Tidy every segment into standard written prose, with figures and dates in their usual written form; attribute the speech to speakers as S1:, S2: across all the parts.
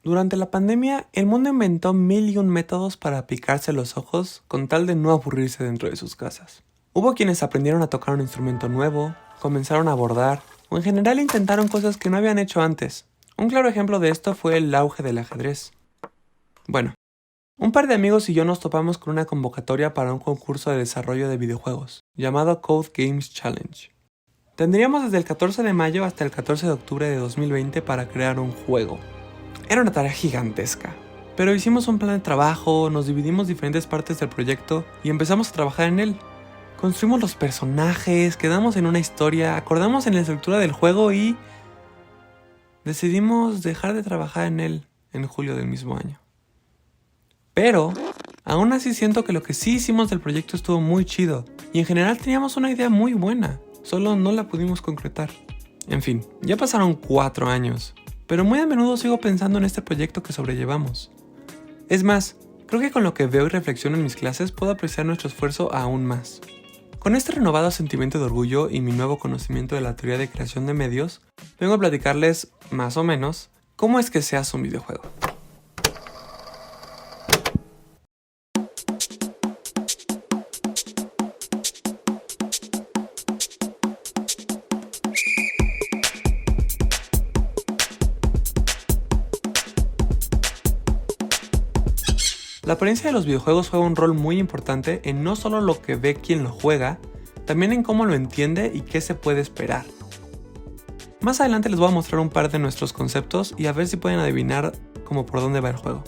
S1: Durante la pandemia, el mundo inventó 1001 métodos para picarse los ojos con tal de no aburrirse dentro de sus casas. Hubo quienes aprendieron a tocar un instrumento nuevo, comenzaron a bordar, o en general intentaron cosas que no habían hecho antes. Un claro ejemplo de esto fue el auge del ajedrez. Bueno, un par de amigos y yo nos topamos con una convocatoria para un concurso de desarrollo de videojuegos, llamado Code Games Challenge. Tendríamos desde el 14 de mayo hasta el 14 de octubre de 2020 para crear un juego. Era una tarea gigantesca, pero hicimos un plan de trabajo, nos dividimos diferentes partes del proyecto y empezamos a trabajar en él. Construimos los personajes, quedamos en una historia, acordamos en la estructura del juego y decidimos dejar de trabajar en él en julio del mismo año. Pero aún así siento que lo que sí hicimos del proyecto estuvo muy chido y en general teníamos una idea muy buena, solo no la pudimos concretar. En fin, ya pasaron 4 años. Pero muy a menudo sigo pensando en este proyecto que sobrellevamos. Es más, creo que con lo que veo y reflexiono en mis clases puedo apreciar nuestro esfuerzo aún más. Con este renovado sentimiento de orgullo y mi nuevo conocimiento de la teoría de creación de medios, vengo a platicarles, más o menos, cómo es que se hace un videojuego. La apariencia de los videojuegos juega un rol muy importante en no solo lo que ve quien lo juega, también en cómo lo entiende y qué se puede esperar. Más adelante les voy a mostrar un par de nuestros conceptos y a ver si pueden adivinar cómo por dónde va el juego.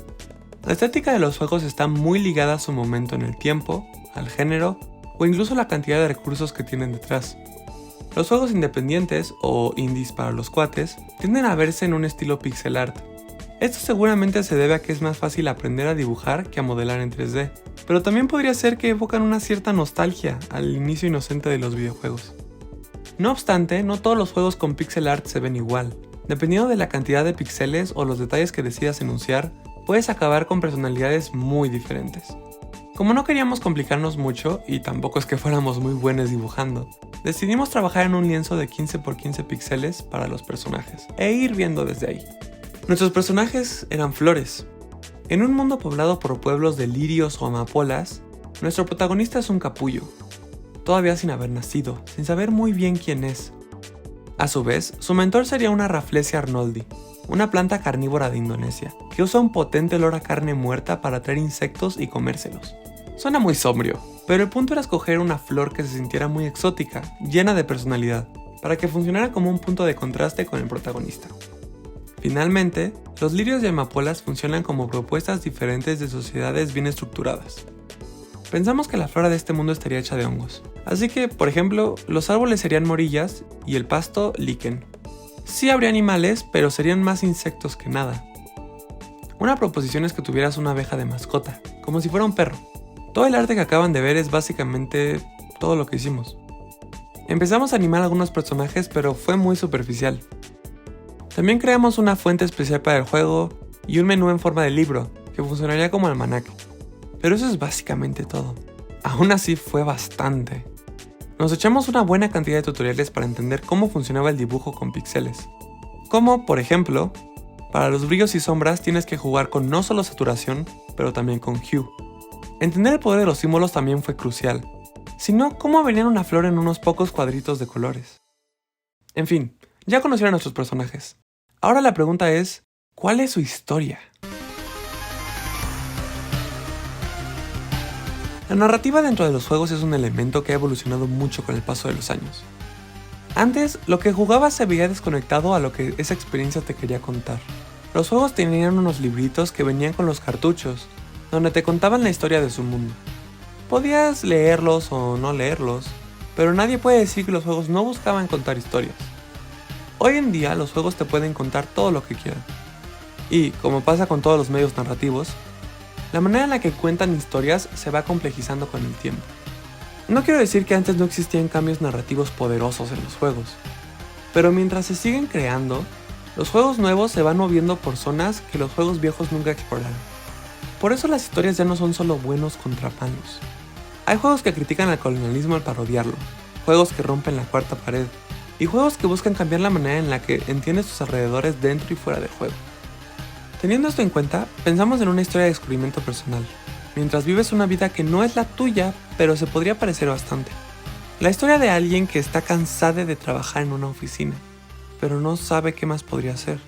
S1: La estética de los juegos está muy ligada a su momento en el tiempo, al género o incluso la cantidad de recursos que tienen detrás. Los juegos independientes, o indies para los cuates, tienden a verse en un estilo pixel art. Esto seguramente se debe a que es más fácil aprender a dibujar que a modelar en 3D, pero también podría ser que evocan una cierta nostalgia al inicio inocente de los videojuegos. No obstante, no todos los juegos con pixel art se ven igual. Dependiendo de la cantidad de píxeles o los detalles que decidas enunciar, puedes acabar con personalidades muy diferentes. Como no queríamos complicarnos mucho, y tampoco es que fuéramos muy buenos dibujando, decidimos trabajar en un lienzo de 15 por 15 píxeles para los personajes, e ir viendo desde ahí. Nuestros personajes eran flores. En un mundo poblado por pueblos de lirios o amapolas, nuestro protagonista es un capullo, todavía sin haber nacido, sin saber muy bien quién es. A su vez, su mentor sería una Rafflesia arnoldi, una planta carnívora de Indonesia, que usa un potente olor a carne muerta para atraer insectos y comérselos. Suena muy sombrío, pero el punto era escoger una flor que se sintiera muy exótica, llena de personalidad, para que funcionara como un punto de contraste con el protagonista. Finalmente, los lirios y amapolas funcionan como propuestas diferentes de sociedades bien estructuradas. Pensamos que la flora de este mundo estaría hecha de hongos, así que, por ejemplo, los árboles serían morillas y el pasto liquen. Sí habría animales, pero serían más insectos que nada. Una proposición es que tuvieras una abeja de mascota, como si fuera un perro. Todo el arte que acaban de ver es básicamente todo lo que hicimos. Empezamos a animar algunos personajes, pero fue muy superficial. También creamos una fuente especial para el juego y un menú en forma de libro, que funcionaría como almanaque. Pero eso es básicamente todo. Aún así fue bastante. Nos echamos una buena cantidad de tutoriales para entender cómo funcionaba el dibujo con píxeles. Como, por ejemplo, para los brillos y sombras tienes que jugar con no solo saturación, pero también con hue. Entender el poder de los símbolos también fue crucial. Si no, ¿cómo verían una flor en unos pocos cuadritos de colores? En fin, ya conocieron a nuestros personajes. Ahora la pregunta es, ¿cuál es su historia? La narrativa dentro de los juegos es un elemento que ha evolucionado mucho con el paso de los años. Antes, lo que jugabas se veía desconectado a lo que esa experiencia te quería contar. Los juegos tenían unos libritos que venían con los cartuchos, donde te contaban la historia de su mundo. Podías leerlos o no leerlos, pero nadie puede decir que los juegos no buscaban contar historias. Hoy en día los juegos te pueden contar todo lo que quieran. Y, como pasa con todos los medios narrativos, la manera en la que cuentan historias se va complejizando con el tiempo. No quiero decir que antes no existían cambios narrativos poderosos en los juegos, pero mientras se siguen creando, los juegos nuevos se van moviendo por zonas que los juegos viejos nunca exploraron. Por eso las historias ya no son solo buenos contra malos. Hay juegos que critican al colonialismo al parodiarlo, juegos que rompen la cuarta pared, y juegos que buscan cambiar la manera en la que entiendes tus alrededores dentro y fuera del juego. Teniendo esto en cuenta, pensamos en una historia de descubrimiento personal, mientras vives una vida que no es la tuya, pero se podría parecer bastante. La historia de alguien que está cansada de trabajar en una oficina, pero no sabe qué más podría hacer,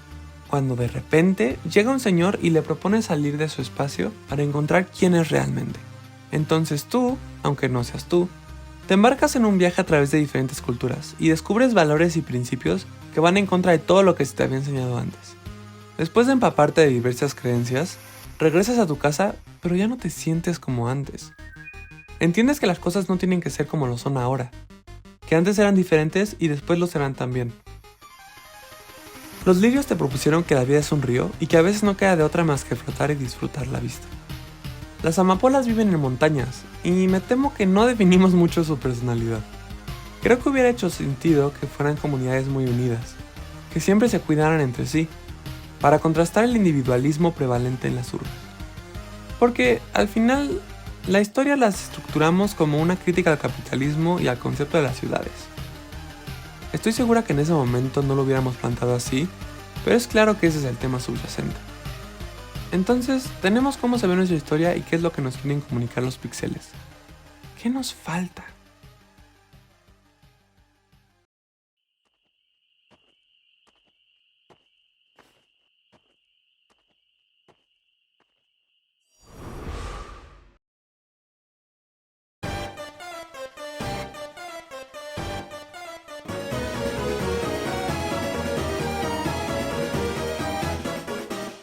S1: cuando de repente llega un señor y le propone salir de su espacio para encontrar quién es realmente. Entonces tú, aunque no seas tú, te embarcas en un viaje a través de diferentes culturas y descubres valores y principios que van en contra de todo lo que se te había enseñado antes. Después de empaparte de diversas creencias, regresas a tu casa, pero ya no te sientes como antes. Entiendes que las cosas no tienen que ser como lo son ahora, que antes eran diferentes y después lo serán también. Los lirios te propusieron que la vida es un río y que a veces no queda de otra más que flotar y disfrutar la vista. Las amapolas viven en montañas y me temo que no definimos mucho su personalidad. Creo que hubiera hecho sentido que fueran comunidades muy unidas, que siempre se cuidaran entre sí, para contrastar el individualismo prevalente en las urbes. Porque al final, la historia las estructuramos como una crítica al capitalismo y al concepto de las ciudades. Estoy segura que en ese momento no lo hubiéramos plantado así, pero es claro que ese es el tema subyacente. Entonces, tenemos cómo se ve nuestra historia y qué es lo que nos quieren comunicar los píxeles. ¿Qué nos falta?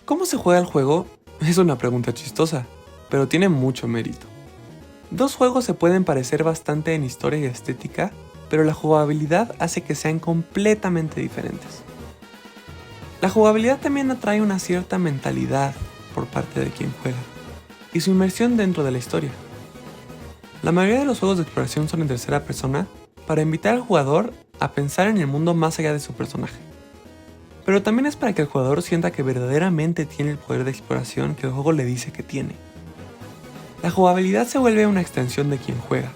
S1: ¿Cómo se juega el juego? Es una pregunta chistosa, pero tiene mucho mérito. Dos juegos se pueden parecer bastante en historia y estética, pero la jugabilidad hace que sean completamente diferentes. La jugabilidad también atrae una cierta mentalidad por parte de quien juega, y su inmersión dentro de la historia. La mayoría de los juegos de exploración son en tercera persona para invitar al jugador a pensar en el mundo más allá de su personaje. Pero también es para que el jugador sienta que verdaderamente tiene el poder de exploración que el juego le dice que tiene. La jugabilidad se vuelve una extensión de quien juega.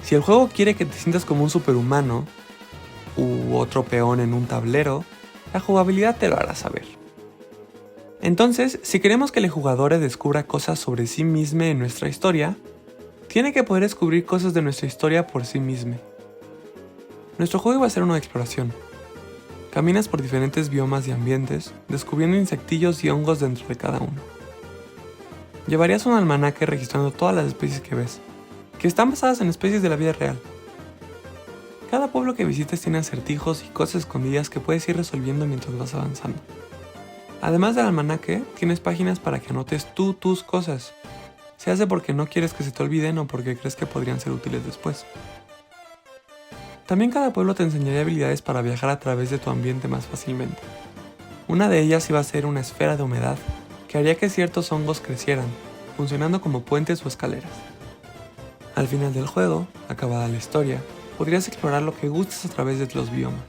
S1: Si el juego quiere que te sientas como un superhumano u otro peón en un tablero, la jugabilidad te lo hará saber. Entonces, si queremos que el jugador descubra cosas sobre sí mismo en nuestra historia, tiene que poder descubrir cosas de nuestra historia por sí mismo. Nuestro juego va a ser una exploración. Caminas por diferentes biomas y ambientes, descubriendo insectillos y hongos dentro de cada uno. Llevarías un almanaque registrando todas las especies que ves, que están basadas en especies de la vida real. Cada pueblo que visites tiene acertijos y cosas escondidas que puedes ir resolviendo mientras vas avanzando. Además del almanaque, tienes páginas para que anotes tú tus cosas. Se hace porque no quieres que se te olviden o porque crees que podrían ser útiles después. También cada pueblo te enseñaría habilidades para viajar a través de tu ambiente más fácilmente. Una de ellas iba a ser una esfera de humedad, que haría que ciertos hongos crecieran, funcionando como puentes o escaleras. Al final del juego, acabada la historia, podrías explorar lo que gustes a través de los biomas,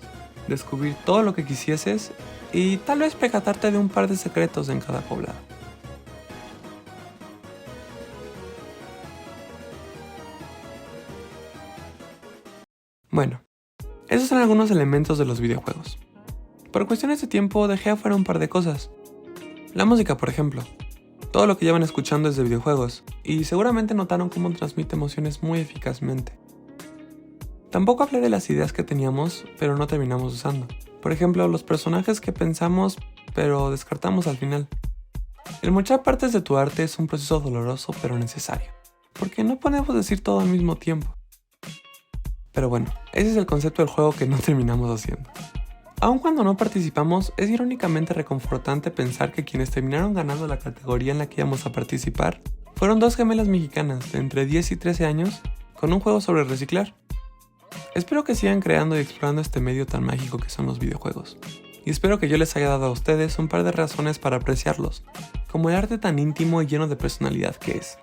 S1: descubrir todo lo que quisieses y tal vez percatarte de un par de secretos en cada poblado. Bueno, esos son algunos elementos de los videojuegos. Por cuestiones de tiempo dejé afuera un par de cosas. La música, por ejemplo. Todo lo que llevan escuchando es de videojuegos, y seguramente notaron cómo transmite emociones muy eficazmente. Tampoco hablé de las ideas que teníamos, pero no terminamos usando. Por ejemplo, los personajes que pensamos, pero descartamos al final. El mochar partes de tu arte es un proceso doloroso, pero necesario, porque no podemos decir todo al mismo tiempo. Pero bueno, ese es el concepto del juego que no terminamos haciendo. Aun cuando no participamos, es irónicamente reconfortante pensar que quienes terminaron ganando la categoría en la que íbamos a participar fueron dos gemelas mexicanas de entre 10 y 13 años con un juego sobre reciclar. Espero que sigan creando y explorando este medio tan mágico que son los videojuegos. Y espero que yo les haya dado a ustedes un par de razones para apreciarlos, como el arte tan íntimo y lleno de personalidad que es.